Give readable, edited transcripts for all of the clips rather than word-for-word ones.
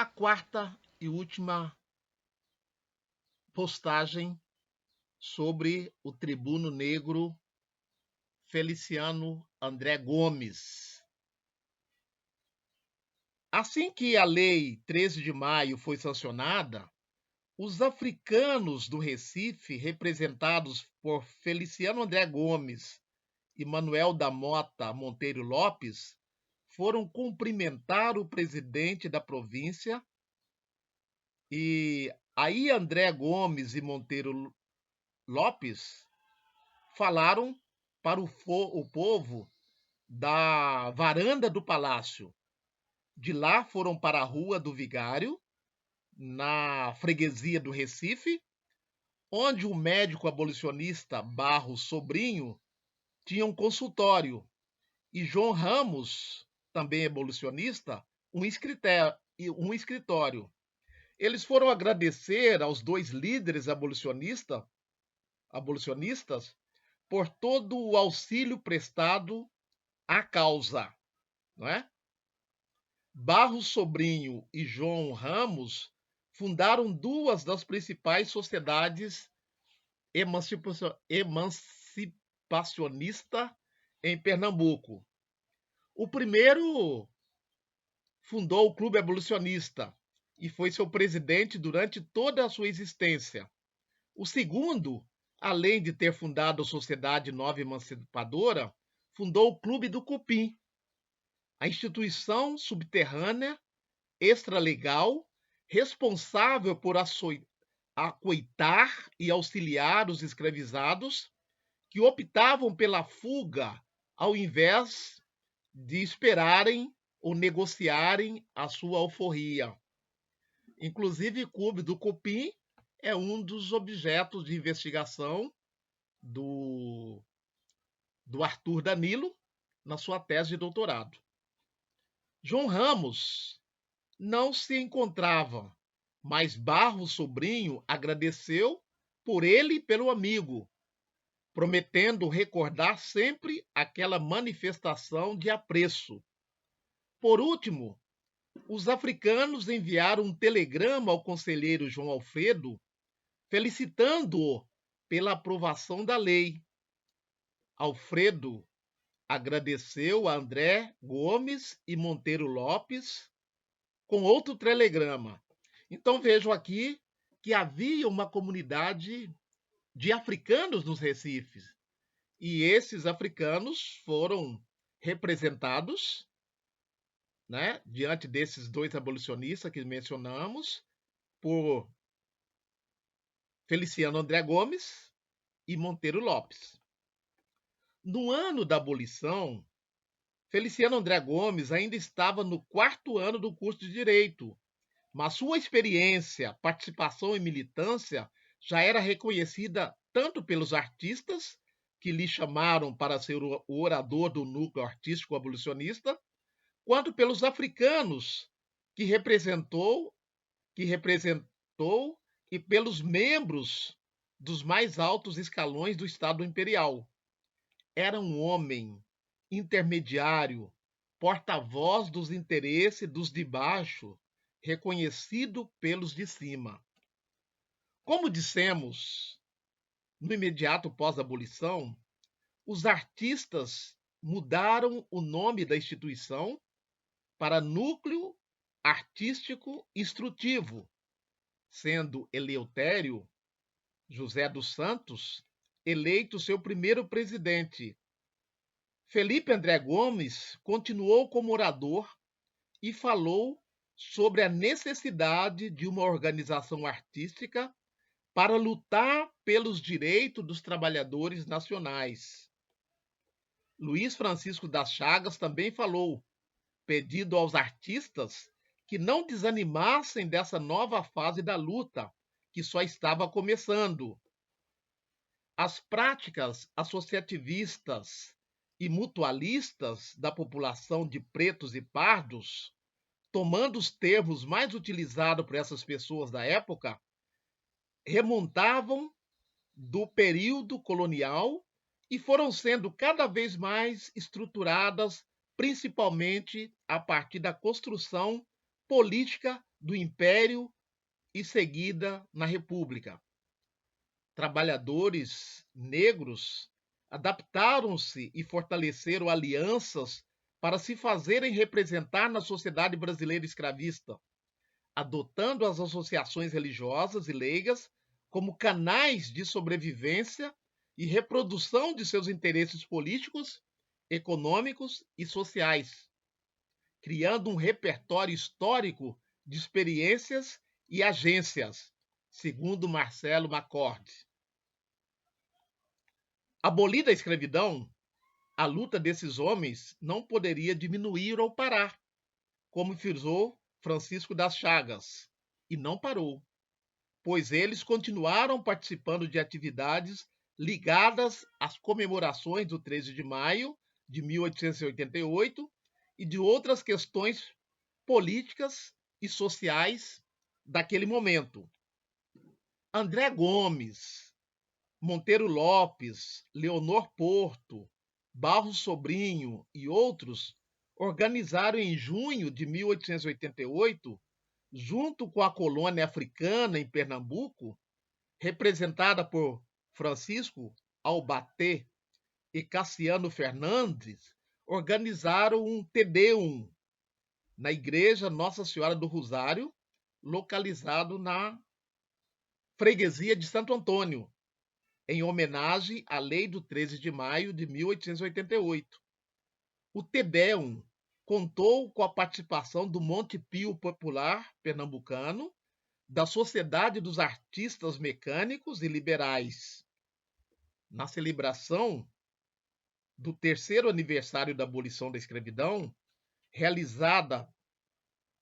A quarta e última postagem sobre o tribuno negro Feliciano André Gomes. Assim que a Lei 13 de Maio foi sancionada, os africanos do Recife, representados por Feliciano André Gomes e Manuel da Mota Monteiro Lopes, foram cumprimentar o presidente da província e aí André Gomes e Monteiro Lopes falaram para o povo da varanda do palácio. De lá foram para a Rua do Vigário, na freguesia do Recife, onde o médico abolicionista Barros Sobrinho tinha um consultório e João Ramos, também abolicionista, um escritório. Eles foram agradecer aos dois líderes abolicionistas por todo o auxílio prestado à causa, não é? Barros Sobrinho e João Ramos fundaram duas das principais sociedades emancipacionistas em Pernambuco. O primeiro fundou o Clube Abolicionista e foi seu presidente durante toda a sua existência. O segundo, além de ter fundado a Sociedade Nova Emancipadora, fundou o Clube do Cupim, a instituição subterrânea extralegal responsável por acoitar e auxiliar os escravizados que optavam pela fuga ao invés de esperarem ou negociarem a sua alforria. Inclusive, o Clube do Cupim é um dos objetos de investigação do, do Arthur Danilo na sua tese de doutorado. João Ramos não se encontrava, mas Barros Sobrinho agradeceu por ele e pelo amigo, prometendo recordar sempre aquela manifestação de apreço. Por último, os africanos enviaram um telegrama ao conselheiro João Alfredo, felicitando-o pela aprovação da lei. Alfredo agradeceu a André Gomes e Monteiro Lopes com outro telegrama. Então vejo aqui que havia uma comunidade de africanos nos Recifes. E esses africanos foram representados, né, diante desses dois abolicionistas que mencionamos, por Feliciano André Gomes e Monteiro Lopes. No ano da abolição, Feliciano André Gomes ainda estava no quarto ano do curso de Direito, mas sua experiência, participação e militância já era reconhecida tanto pelos artistas, que lhe chamaram para ser o orador do núcleo artístico abolicionista, quanto pelos africanos, que representou, que representou e pelos membros dos mais altos escalões do Estado Imperial. Era um homem intermediário, porta-voz dos interesses dos de baixo, reconhecido pelos de cima. Como dissemos, no imediato pós-abolição, os artistas mudaram o nome da instituição para Núcleo Artístico Instrutivo, sendo Eleutério José dos Santos eleito seu primeiro presidente. Felipe André Gomes continuou como orador e falou sobre a necessidade de uma organização artística para lutar pelos direitos dos trabalhadores nacionais. Luiz Francisco das Chagas também falou, pedindo aos artistas que não desanimassem dessa nova fase da luta, que só estava começando. As práticas associativistas e mutualistas da população de pretos e pardos, tomando os termos mais utilizados por essas pessoas da época, remontavam do período colonial e foram sendo cada vez mais estruturadas, principalmente a partir da construção política do Império e seguida na República. Trabalhadores negros adaptaram-se e fortaleceram alianças para se fazerem representar na sociedade brasileira escravista, adotando as associações religiosas e leigas como canais de sobrevivência e reprodução de seus interesses políticos, econômicos e sociais, criando um repertório histórico de experiências e agências, segundo Marcelo McCord. Abolida a escravidão, a luta desses homens não poderia diminuir ou parar, como frisou Francisco das Chagas, e não parou, pois eles continuaram participando de atividades ligadas às comemorações do 13 de maio de 1888 e de outras questões políticas e sociais daquele momento. André Gomes, Monteiro Lopes, Leonor Porto, Barros Sobrinho e outros organizaram em junho de 1888, junto com a colônia africana em Pernambuco, representada por Francisco Albatê e Cassiano Fernandes, organizaram um Te Deum na Igreja Nossa Senhora do Rosário, localizado na freguesia de Santo Antônio, em homenagem à Lei do 13 de maio de 1888. O Te Deum contou com a participação do Monte Pio Popular Pernambucano, da Sociedade dos Artistas Mecânicos e Liberais. Na celebração do 3º aniversário da abolição da escravidão, realizada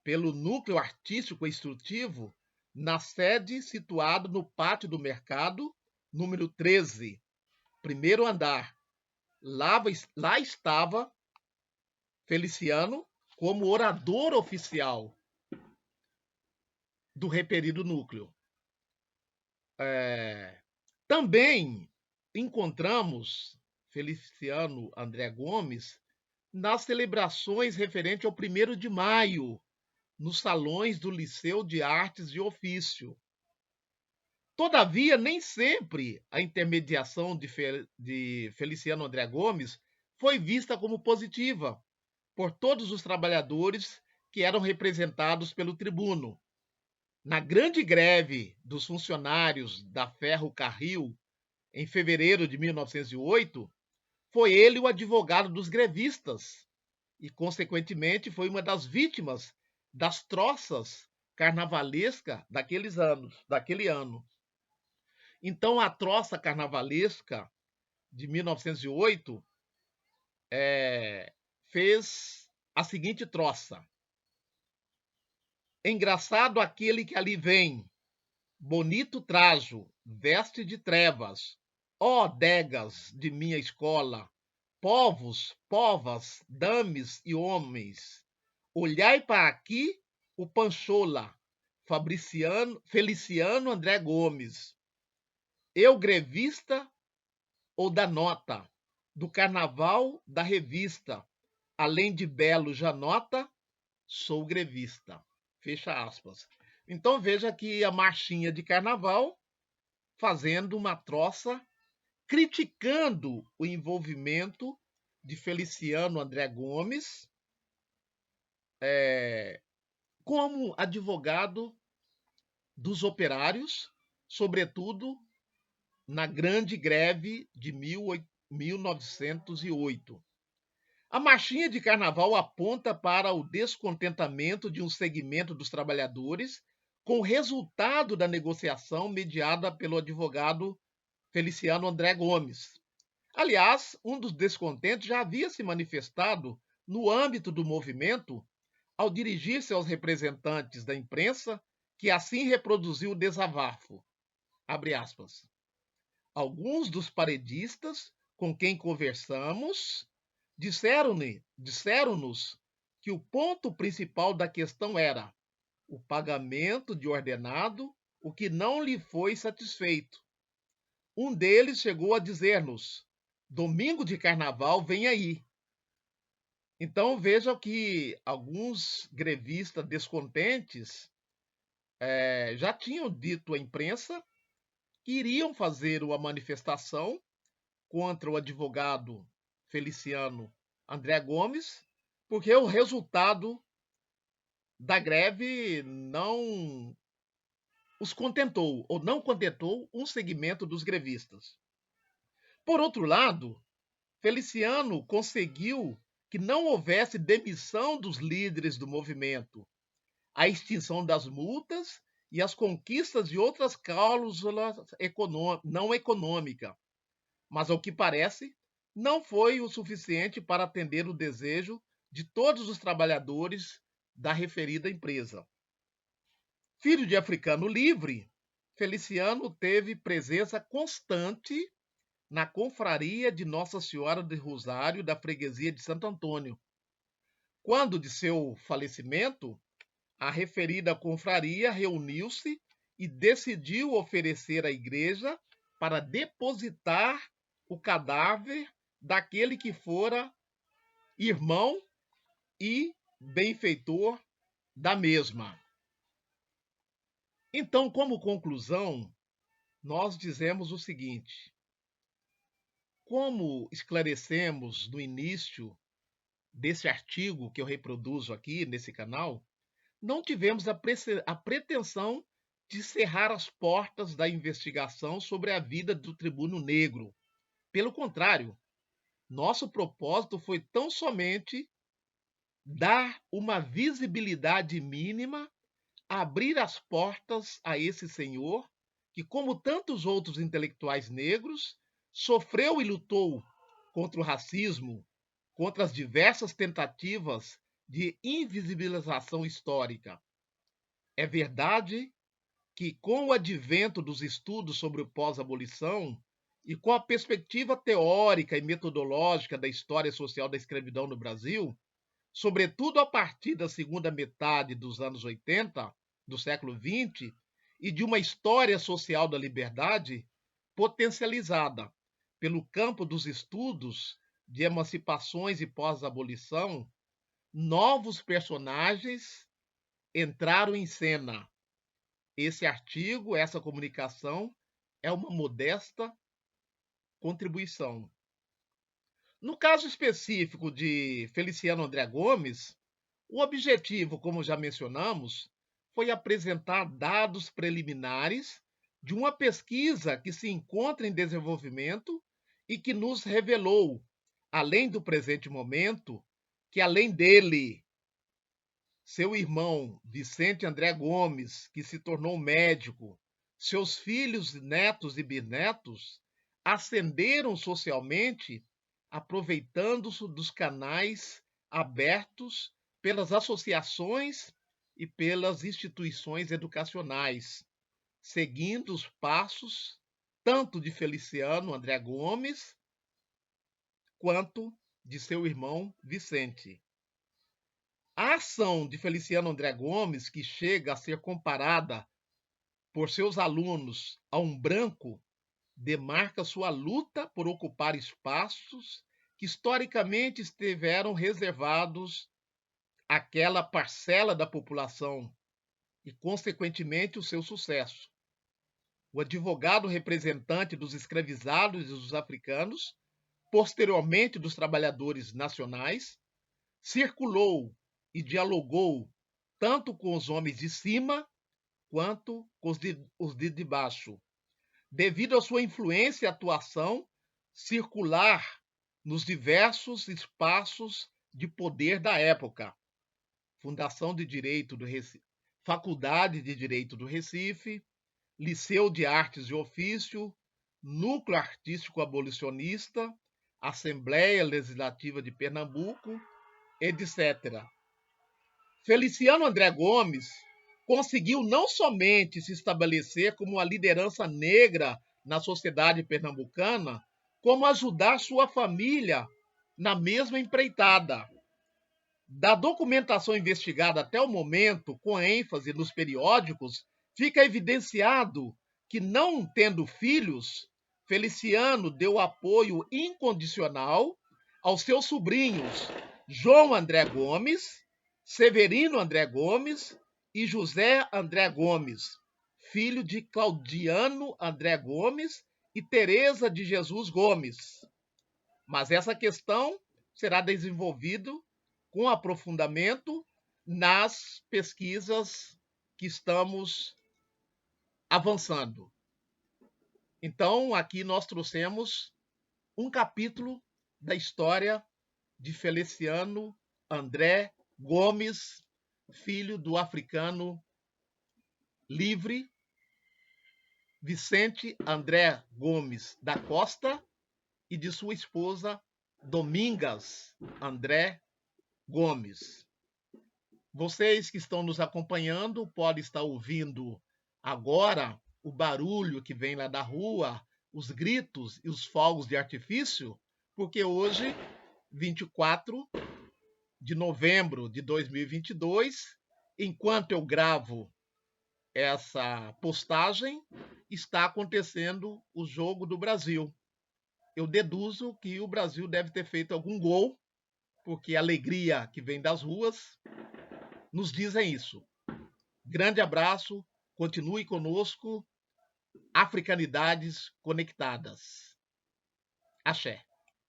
pelo Núcleo Artístico Instrutivo, na sede situada no Pátio do Mercado, número 13, primeiro andar. Lá estava Feliciano como orador oficial do referido núcleo. Também encontramos Feliciano André Gomes nas celebrações referentes ao 1º de maio, nos salões do Liceu de Artes e Ofício. Todavia, nem sempre a intermediação de Feliciano André Gomes foi vista como positiva por todos os trabalhadores que eram representados pelo tribuno. Na grande greve dos funcionários da Ferro-Carril, em fevereiro de 1908, foi ele o advogado dos grevistas e, consequentemente, foi uma das vítimas das troças carnavalescas daquele ano. Então, a troça carnavalesca de 1908 fez a seguinte troça: engraçado aquele que ali vem, bonito trajo, veste de trevas, ó degas de minha escola, povos, povas, dames e homens, olhai para aqui o Panchola, Feliciano André Gomes. Eu grevista ou da nota, do carnaval da revista, além de belo Janota, sou grevista. Fecha aspas. Então veja que a marchinha de carnaval fazendo uma troça, criticando o envolvimento de Feliciano André Gomes como advogado dos operários, sobretudo na grande greve de 1908. A marchinha de carnaval aponta para o descontentamento de um segmento dos trabalhadores com o resultado da negociação mediada pelo advogado Feliciano André Gomes. Aliás, um dos descontentes já havia se manifestado no âmbito do movimento ao dirigir-se aos representantes da imprensa, que assim reproduziu o desabafo. Abre aspas. Alguns dos paredistas com quem conversamos disseram-nos que o ponto principal da questão era o pagamento de ordenado, o que não lhe foi satisfeito. Um deles chegou a dizer-nos: domingo de carnaval vem aí. Então veja que alguns grevistas descontentes já tinham dito à imprensa que iriam fazer uma manifestação contra o advogado Feliciano André Gomes, porque o resultado da greve não os contentou, ou não contentou um segmento dos grevistas. Por outro lado, Feliciano conseguiu que não houvesse demissão dos líderes do movimento, a extinção das multas e as conquistas de outras cláusulas não econômicas. Mas, ao que parece, não foi o suficiente para atender o desejo de todos os trabalhadores da referida empresa. Filho de africano livre, Feliciano teve presença constante na confraria de Nossa Senhora de Rosário da freguesia de Santo Antônio. Quando de seu falecimento, a referida confraria reuniu-se e decidiu oferecer à igreja para depositar o cadáver daquele que fora irmão e benfeitor da mesma. Então, como conclusão, nós dizemos o seguinte: como esclarecemos no início desse artigo que eu reproduzo aqui nesse canal, não tivemos a pretensão de cerrar as portas da investigação sobre a vida do tribuno negro. Pelo contrário, nosso propósito foi tão somente dar uma visibilidade mínima, abrir as portas a esse senhor que, como tantos outros intelectuais negros, sofreu e lutou contra o racismo, contra as diversas tentativas de invisibilização histórica. É verdade que, com o advento dos estudos sobre o pós-abolição e com a perspectiva teórica e metodológica da história social da escravidão no Brasil, sobretudo a partir da segunda metade dos anos 80, do século XX, e de uma história social da liberdade potencializada pelo campo dos estudos de emancipações e pós-abolição, novos personagens entraram em cena. Esse artigo, essa comunicação, é uma modesta contribuição. No caso específico de Feliciano André Gomes, o objetivo, como já mencionamos, foi apresentar dados preliminares de uma pesquisa que se encontra em desenvolvimento e que nos revelou, além do presente momento, que além dele, seu irmão Vicente André Gomes, que se tornou médico, seus filhos, netos e bisnetos ascenderam socialmente aproveitando-se dos canais abertos pelas associações e pelas instituições educacionais, seguindo os passos tanto de Feliciano André Gomes quanto de seu irmão Vicente. A ação de Feliciano André Gomes, que chega a ser comparada por seus alunos a um branco, demarca sua luta por ocupar espaços que historicamente estiveram reservados àquela parcela da população e, consequentemente, o seu sucesso. O advogado representante dos escravizados e dos africanos, posteriormente dos trabalhadores nacionais, circulou e dialogou tanto com os homens de cima quanto com os de baixo, devido à sua influência e atuação circular nos diversos espaços de poder da época. Fundação de Direito do Recife, Faculdade de Direito do Recife, Liceu de Artes e Ofício, Núcleo Artístico Abolicionista, Assembleia Legislativa de Pernambuco, etc. Feliciano André Gomes conseguiu não somente se estabelecer como uma liderança negra na sociedade pernambucana, como ajudar sua família na mesma empreitada. Da documentação investigada até o momento, com ênfase nos periódicos, fica evidenciado que, não tendo filhos, Feliciano deu apoio incondicional aos seus sobrinhos, João André Gomes, Severino André Gomes e José André Gomes, filho de Claudiano André Gomes e Teresa de Jesus Gomes. Mas essa questão será desenvolvida com aprofundamento nas pesquisas que estamos avançando. Então, aqui nós trouxemos um capítulo da história de Feliciano André Gomes, filho do africano livre Vicente André Gomes da Costa e de sua esposa Domingas André Gomes. Vocês que estão nos acompanhando podem estar ouvindo agora o barulho que vem lá da rua, os gritos e os fogos de artifício, porque hoje, 24 de novembro de 2022, enquanto eu gravo essa postagem, está acontecendo o jogo do Brasil. Eu deduzo que o Brasil deve ter feito algum gol, porque a alegria que vem das ruas nos dizem isso. Grande abraço, continue conosco, Africanidades Conectadas. Axé.